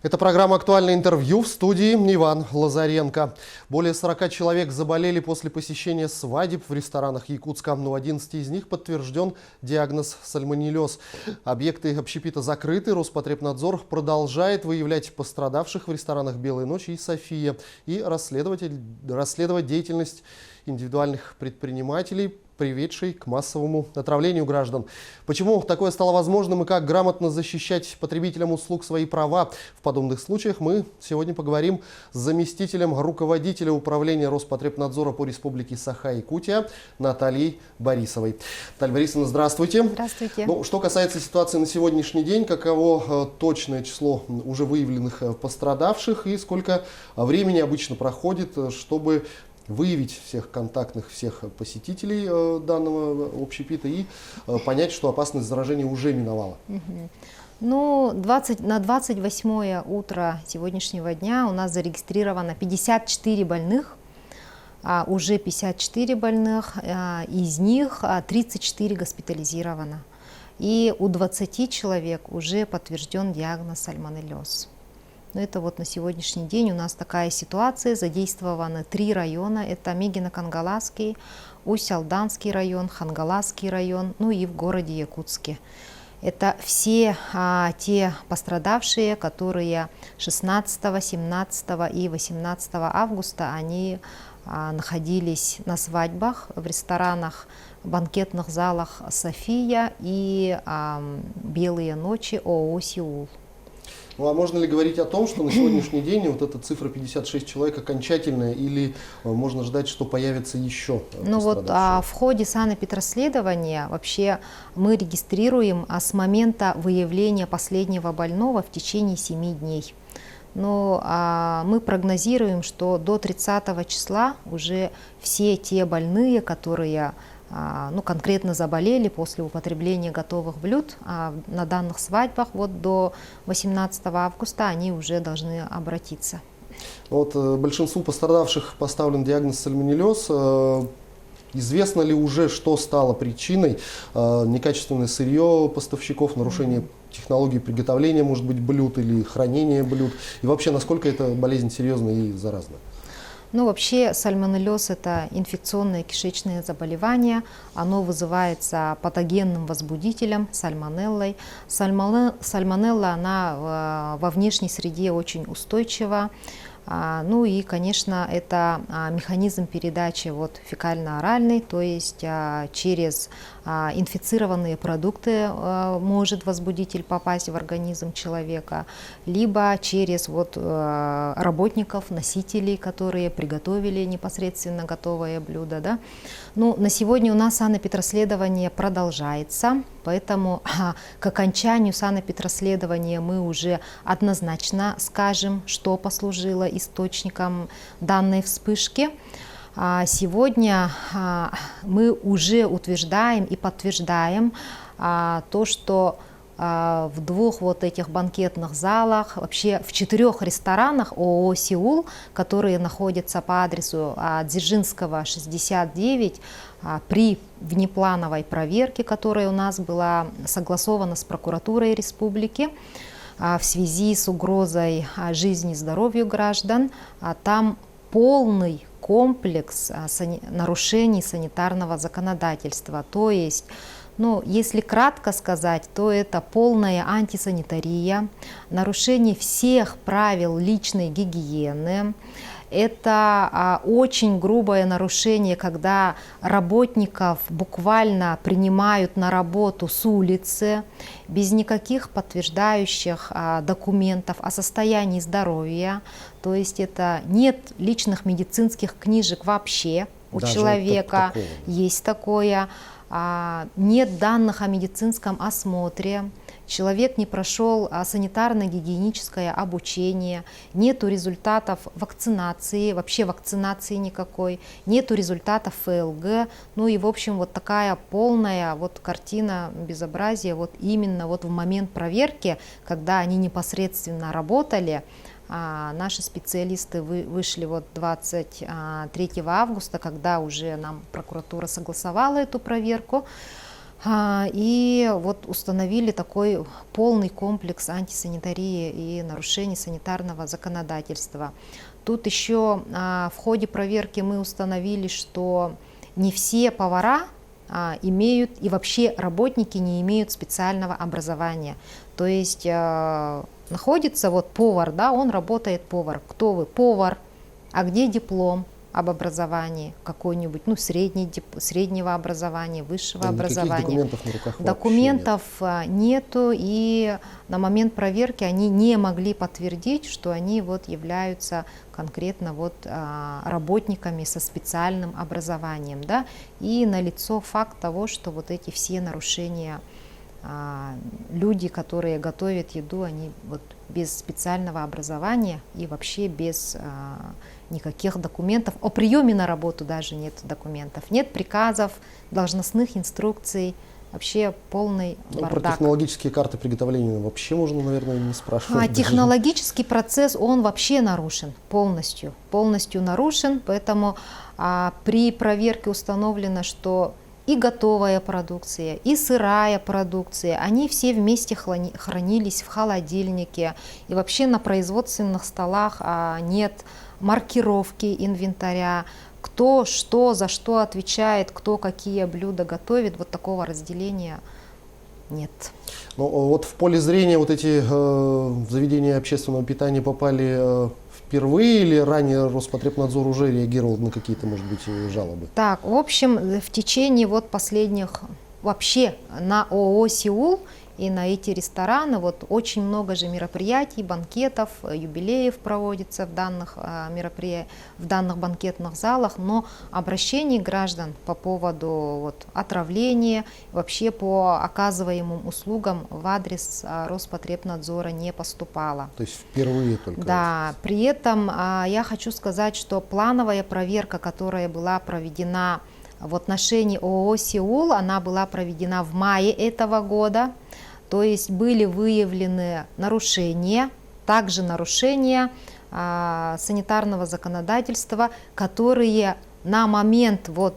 Это программа «Актуальное интервью», в студии Иван Лазаренко. Более 40 человек заболели после посещения свадеб в ресторанах Якутска. Но у 11 из них подтвержден диагноз сальмонеллез. Объекты общепита закрыты. Роспотребнадзор продолжает выявлять пострадавших в ресторанах «Белая ночь» и «София» и расследовать деятельность индивидуальных предпринимателей, приведшей к массовому отравлению граждан. Почему такое стало возможным и как грамотно защищать потребителям услуг свои права в подобных случаях, мы сегодня поговорим с заместителем руководителя управления Роспотребнадзора по республике Саха-Якутия Натальей Борисовой. Наталья Борисовна, здравствуйте. Здравствуйте. Что касается ситуации на сегодняшний день, каково точное число уже выявленных пострадавших и сколько времени обычно проходит, чтобы выявить всех контактных, всех посетителей данного общепита и понять, что опасность заражения уже миновала? На 28 утро сегодняшнего дня у нас зарегистрировано 54 больных, уже 54 больных, из них 34 госпитализировано. И у 20 человек уже подтвержден диагноз сальмонеллез. Но это вот на сегодняшний день у нас такая ситуация. Задействованы 3 района. Это Мегино-Кангаласский, Усть-Алданский район, Хангаласский район, ну и в городе Якутске. Это все те пострадавшие, которые 16, 17 и 18 августа они находились на свадьбах в ресторанах, банкетных залах «София» и «Белые ночи» ООО «Сеул». Ну а можно ли говорить о том, что на сегодняшний день вот эта цифра 56 человек окончательная, или можно ждать, что появится еще Ну вот в ходе санэпидрасследования вообще мы регистрируем с момента выявления последнего больного в течение 7 дней. Но мы прогнозируем, что до 30 числа уже все те больные, которые конкретно заболели после употребления готовых блюд, на данных свадьбах вот до 18 августа они уже должны обратиться. Вот большинству пострадавших поставлен диагноз сальмонеллез. Известно ли уже, что стало причиной? Некачественное сырье поставщиков, нарушение технологии приготовления, может быть, блюд или хранения блюд? И вообще, насколько эта болезнь серьезная и заразная? Ну, вообще, сальмонеллез – это инфекционное кишечное заболевание. Оно вызывается патогенным возбудителем, сальмонеллой. Сальмонелла, она во внешней среде очень устойчива. Ну и, конечно, это механизм передачи фекально-оральный, то есть через инфицированные продукты может возбудитель попасть в организм человека, либо через работников, носителей, которые приготовили непосредственно готовое блюдо. Да? Ну, на сегодня у нас санэпидрасследование продолжается, поэтому к окончанию санэпидрасследования мы уже однозначно скажем, что послужило источником данной вспышки. Сегодня мы уже утверждаем и подтверждаем то, что в 2 этих банкетных залах, вообще в 4 ресторанах ООО «Сеул», которые находятся по адресу Дзержинского, 69, при внеплановой проверке, которая у нас была согласована с прокуратурой республики, в связи с угрозой жизни и здоровью граждан, там полный комплекс нарушений санитарного законодательства. То есть, если кратко сказать, то это полная антисанитария, нарушение всех правил личной гигиены. Это очень грубое нарушение, когда работников буквально принимают на работу с улицы, без никаких подтверждающих документов о состоянии здоровья. То есть это нет личных медицинских книжек вообще у человека, есть такое. Нет данных о медицинском осмотре, человек не прошел санитарно-гигиеническое обучение, нету результатов вакцинации, вообще вакцинации никакой, нету результатов ФЛГ, ну и в общем такая полная картина безобразия именно в момент проверки, когда они непосредственно работали. Наши специалисты вышли 23 августа, когда уже нам прокуратура согласовала эту проверку. И вот установили такой полный комплекс антисанитарии и нарушений санитарного законодательства. Тут еще в ходе проверки мы установили, что не все повара имеют, и вообще работники не имеют специального образования. То есть находится вот повар, да, он работает повар. Кто вы? Повар. А где диплом об образовании какой-нибудь, ну, среднего образования, высшего Да, никаких образования? документов на руках Документов нету, и на момент проверки они не могли подтвердить, что они вот являются конкретно вот работниками со специальным образованием, да, и налицо факт того, что вот эти все нарушения, люди, которые готовят еду, они вот без специального образования и вообще без никаких документов. О приеме на работу даже нет документов, нет приказов, должностных инструкций, вообще полный бардак. Про технологические карты приготовления вообще можно, наверное, не спрашивать. Технологический процесс, он вообще нарушен полностью нарушен, поэтому при проверке установлено, что и готовая продукция, и сырая продукция, они все вместе хранились в холодильнике, и вообще на производственных столах нет маркировки инвентаря, кто что за что отвечает, кто какие блюда готовит, вот такого разделения нет. Ну, вот в поле зрения вот эти заведения общественного питания попали впервые, или ранее Роспотребнадзор уже реагировал на какие-то, может быть, жалобы? Так, в общем, в течение вот последних, вообще на ООО «Сеул» и на эти рестораны вот очень много же мероприятий, банкетов, юбилеев проводится в данных в данных банкетных залах, но обращений граждан по поводу вот отравления, вообще по оказываемым услугам в адрес Роспотребнадзора не поступало. То есть впервые только? Да, при этом я хочу сказать, что плановая проверка, которая была проведена в отношении ООО «Сеул», она была проведена в мае этого года. То есть были выявлены нарушения, также нарушения санитарного законодательства, которые на момент вот,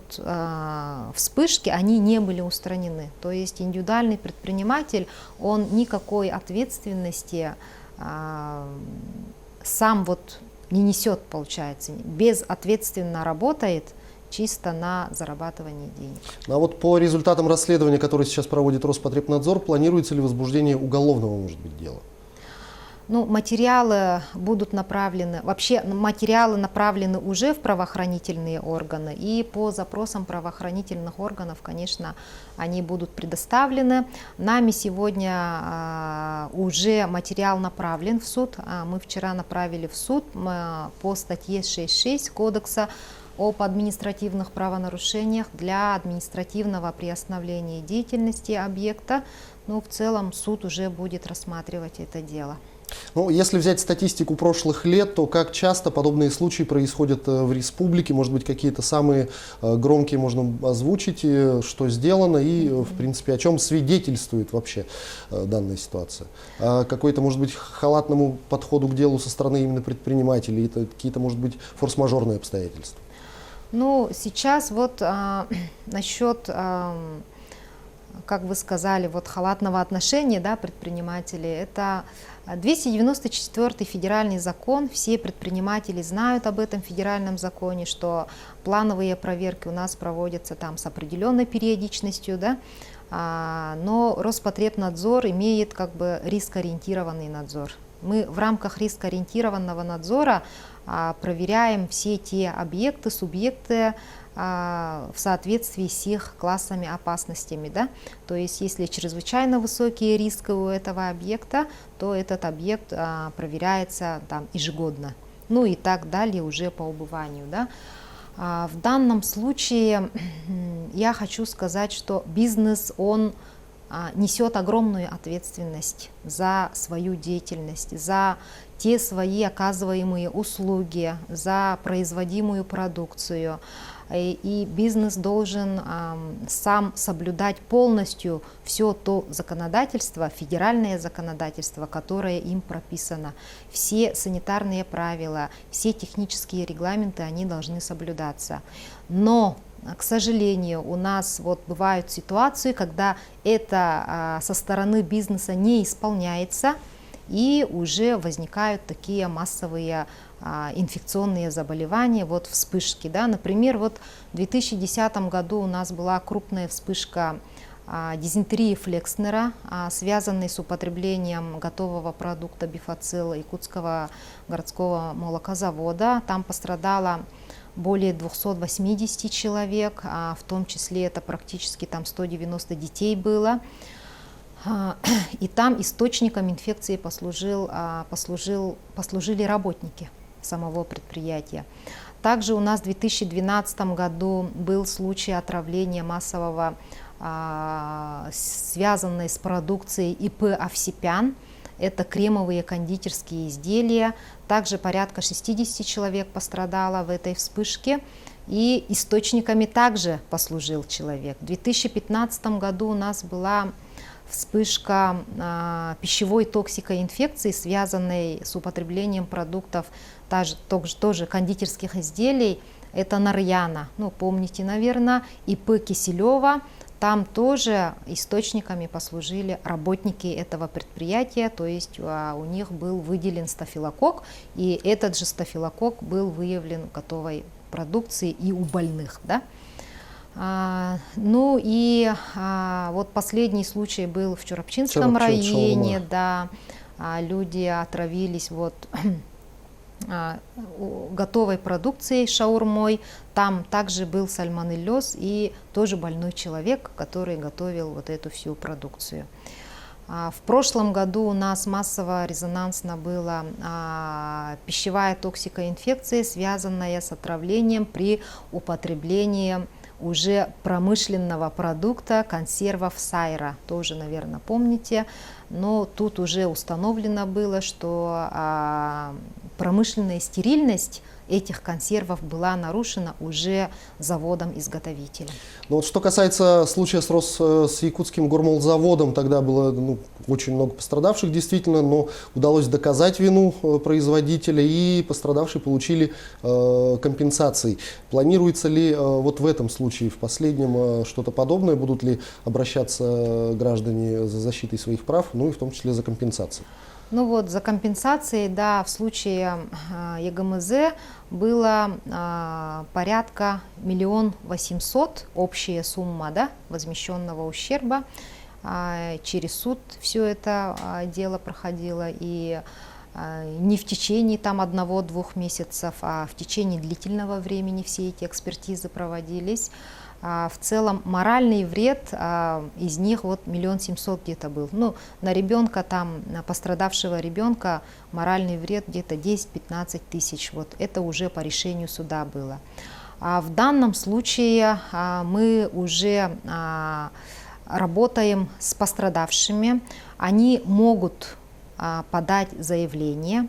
вспышки они не были устранены. То есть индивидуальный предприниматель, он никакой ответственности сам вот не несет, получается, безответственно работает, чисто на зарабатывание денег. А вот по результатам расследования, которое сейчас проводит Роспотребнадзор, планируется ли возбуждение уголовного, может быть, дела? Ну, материалы будут направлены, вообще материалы направлены уже в правоохранительные органы, и по запросам правоохранительных органов, конечно, они будут предоставлены. Нами сегодня уже материал направлен в суд. Мы вчера направили в суд по статье 6.6 Кодекса об административных правонарушениях для административного приостановления деятельности объекта. Ну, в целом суд уже будет рассматривать это дело. Ну, если взять статистику прошлых лет, то как часто подобные случаи происходят в республике? Может быть, какие-то самые громкие можно озвучить, что сделано и, в принципе, о чем свидетельствует вообще данная ситуация? Какой-то, может быть, халатному подходу к делу со стороны именно предпринимателей, это какие-то, может быть, форс-мажорные обстоятельства? Ну, сейчас вот насчет, как вы сказали, вот халатного отношения, да, предпринимателей, это 294 федеральный закон, все предприниматели знают об этом федеральном законе, что плановые проверки у нас проводятся там с определенной периодичностью, да, но Роспотребнадзор имеет как бы рискоориентированный надзор. Мы в рамках рискоориентированного надзора проверяем все те объекты, субъекты в соответствии с их классами опасностями. Да? То есть если чрезвычайно высокие риски у этого объекта, то этот объект проверяется там ежегодно. Ну и так далее уже по убыванию. Да? В данном случае я хочу сказать, что бизнес, он несет огромную ответственность за свою деятельность, за те свои оказываемые услуги, за производимую продукцию. И бизнес должен сам соблюдать полностью все то законодательство, федеральное законодательство, которое им прописано. Все санитарные правила, все технические регламенты, они должны соблюдаться. Но к сожалению, у нас вот бывают ситуации, когда это со стороны бизнеса не исполняется, и уже возникают такие массовые инфекционные заболевания, вот вспышки. Да? Например, вот в 2010 году у нас была крупная вспышка дизентерии Флекснера, связанной с употреблением готового продукта Бифацил Якутского городского молокозавода. Там пострадало более 280 человек, в том числе это практически там 190 детей было. И там источником инфекции послужили работники самого предприятия. Также у нас в 2012 году был случай отравления массового, связанный с продукцией ИП «Овсепян». Это кремовые кондитерские изделия. Также порядка 60 человек пострадало в этой вспышке. И источниками также послужил человек. В 2015 году у нас была вспышка пищевой токсикоинфекции, связанной с употреблением продуктов тоже кондитерских изделий. Это Нарьяна, ну помните, наверное, ИП Киселева. Там тоже источниками послужили работники этого предприятия, то есть у них был выделен стафилококк, и этот же стафилококк был выявлен в готовой продукции и у больных. Да? Ну и вот последний случай был в Чурапчинском районе, да, люди отравились вот готовой продукцией, шаурмой. Там также был сальмонеллез и тоже больной человек, который готовил вот эту всю продукцию. В прошлом году у нас массово-резонансно была пищевая токсикоинфекция, связанная с отравлением при употреблении уже промышленного продукта консервов Сайра. Тоже, наверное, помните. Но тут уже установлено было, что промышленная стерильность этих консервов была нарушена уже заводом-изготовителем. Ну, вот что касается случая с якутским гормолзаводом, тогда было очень много пострадавших действительно, но удалось доказать вину производителя, и пострадавшие получили компенсации. Планируется ли вот в этом случае, в последнем, что-то подобное? Будут ли обращаться граждане за защитой своих прав, ну и в том числе за компенсацией? Ну вот, за компенсацией, да, в случае ЕГМЗ было порядка 1 800 000 общая сумма, да, возмещенного ущерба. Через суд все это дело проходило, и не в течение там 1-2 месяцев, а в течение длительного времени все эти экспертизы проводились. В целом моральный вред из них вот 1 700 000 где-то был. Ну, на ребенка там, на пострадавшего ребенка моральный вред где-то 10-15 тысяч. Вот это уже по решению суда было. В данном случае мы уже работаем с пострадавшими. Они могут подать заявление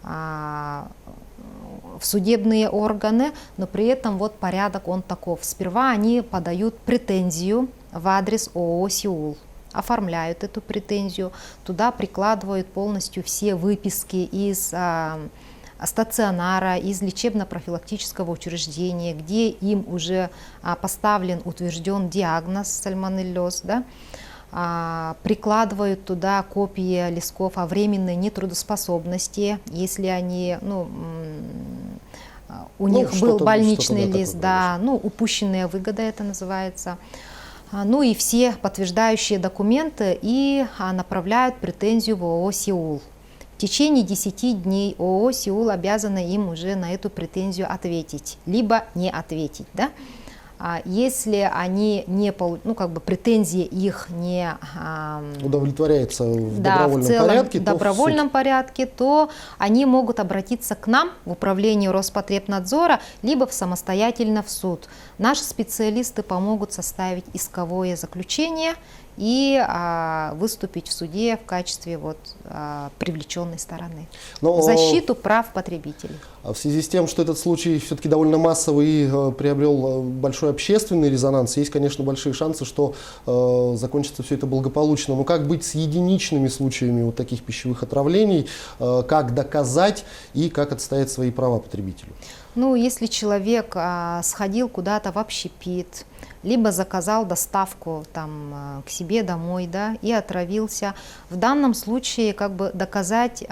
в судебные органы, но при этом вот порядок он таков. Сперва они подают претензию в адрес ООО «Сеул», оформляют эту претензию, туда прикладывают полностью все выписки из стационара, из лечебно-профилактического учреждения, где им уже поставлен, утвержден диагноз сальмонеллез, да? Прикладывают туда копии листков о временной нетрудоспособности, если они, у них был больничный лист, да, упущенная выгода это называется. Ну и все подтверждающие документы, и направляют претензию в ООО «Сеул». В течение 10 дней ООО «Сеул» обязана им уже на эту претензию ответить, либо не ответить, да. Если они не претензии их не удовлетворяется в добровольном порядке, добровольном порядке, то они могут обратиться к нам в управление Роспотребнадзора, либо самостоятельно в суд. Наши специалисты помогут составить исковое заключение и выступить в суде в качестве привлеченной стороны в защиту прав потребителей. В связи с тем, что этот случай все-таки довольно массовый и приобрел большой общественный резонанс, есть, конечно, большие шансы, что закончится все это благополучно. Но как быть с единичными случаями вот таких пищевых отравлений, как доказать и как отстоять свои права потребителю? Ну, если человек сходил куда-то в общепит, либо заказал доставку там, к себе домой, да, и отравился, в данном случае как бы доказать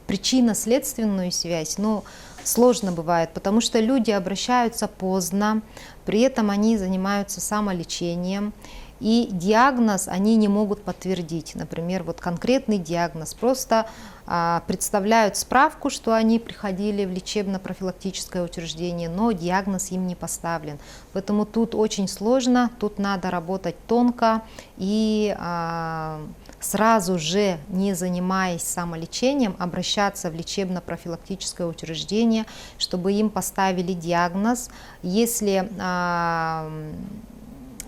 причинно-следственную связь, ну, сложно бывает, потому что люди обращаются поздно, при этом они занимаются самолечением, и диагноз они не могут подтвердить. Например, вот конкретный диагноз. Просто представляют справку, что они приходили в лечебно-профилактическое учреждение, но диагноз им не поставлен. Поэтому тут очень сложно, тут надо работать тонко и сразу же, не занимаясь самолечением, обращаться в лечебно-профилактическое учреждение, чтобы им поставили диагноз. Если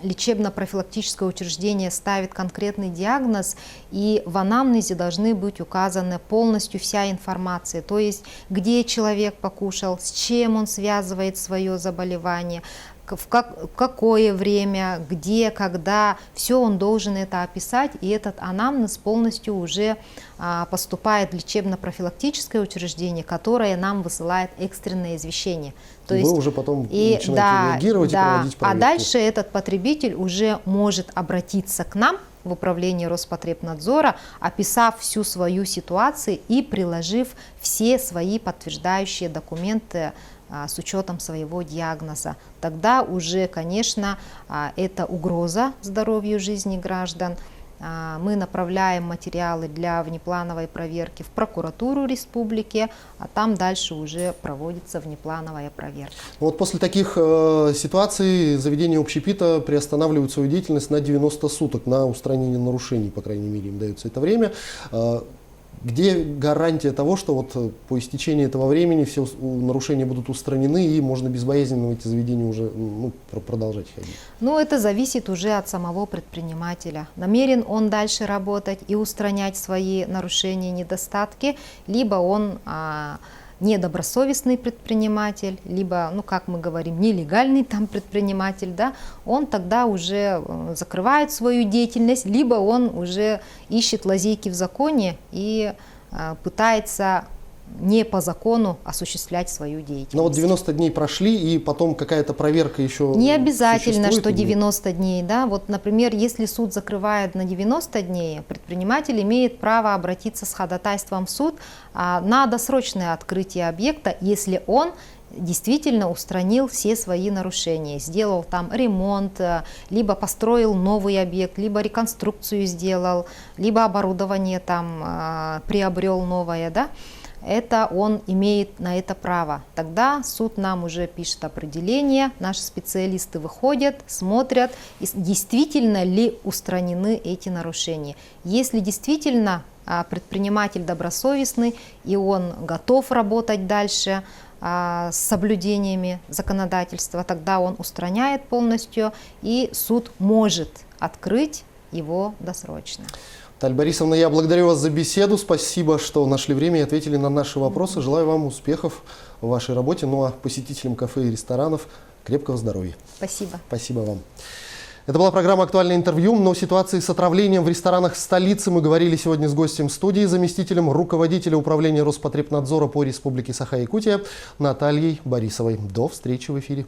лечебно-профилактическое учреждение ставит конкретный диагноз, и в анамнезе должны быть указаны полностью вся информация, то есть где человек покушал, с чем он связывает свое заболевание, в какое время, где, когда, все он должен это описать, и этот анамнез полностью уже поступает в лечебно-профилактическое учреждение, которое нам высылает экстренное извещение. То есть, вы уже потом начинаете реагировать и проводить проверку. А дальше этот потребитель уже может обратиться к нам в управление Роспотребнадзора, описав всю свою ситуацию и приложив все свои подтверждающие документы с учетом своего диагноза. Тогда уже, конечно, это угроза здоровью жизни граждан. Мы направляем материалы для внеплановой проверки в прокуратуру республики, а там дальше уже проводится внеплановая проверка. Вот после таких ситуаций заведения общепита приостанавливают свою деятельность на 90 суток на устранение нарушений, по крайней мере, им дается это время. Где гарантия того, что вот по истечении этого времени все нарушения будут устранены и можно безболезненно в эти заведения уже продолжать ходить? Ну, это зависит уже от самого предпринимателя. Намерен он дальше работать и устранять свои нарушения, недостатки, либо он недобросовестный предприниматель, либо, ну, как мы говорим, нелегальный там предприниматель, да, он тогда уже закрывает свою деятельность, либо он уже ищет лазейки в законе и пытается не по закону осуществлять свою деятельность. Но вот 90 дней прошли, и потом какая-то проверка еще не обязательно, существует, что 90 дней. Да? Вот, например, если суд закрывает на 90 дней, предприниматель имеет право обратиться с ходатайством в суд на досрочное открытие объекта, если он действительно устранил все свои нарушения, сделал там ремонт, либо построил новый объект, либо реконструкцию сделал, либо оборудование там приобрел новое, да? Это он имеет на это право. Тогда суд нам уже пишет определение, наши специалисты выходят, смотрят, действительно ли устранены эти нарушения. Если действительно предприниматель добросовестный и он готов работать дальше с соблюдениями законодательства, тогда он устраняет полностью, и суд может открыть его досрочно. Наталья Борисовна, я благодарю вас за беседу. Спасибо, что нашли время и ответили на наши вопросы. Желаю вам успехов в вашей работе. Ну а посетителям кафе и ресторанов крепкого здоровья. Спасибо. Спасибо вам. Это была программа «Актуальное интервью». Но о ситуации с отравлением в ресторанах столицы мы говорили сегодня с гостем студии, заместителем руководителя управления Роспотребнадзора по Республике Саха-Якутия Натальей Борисовой. До встречи в эфире.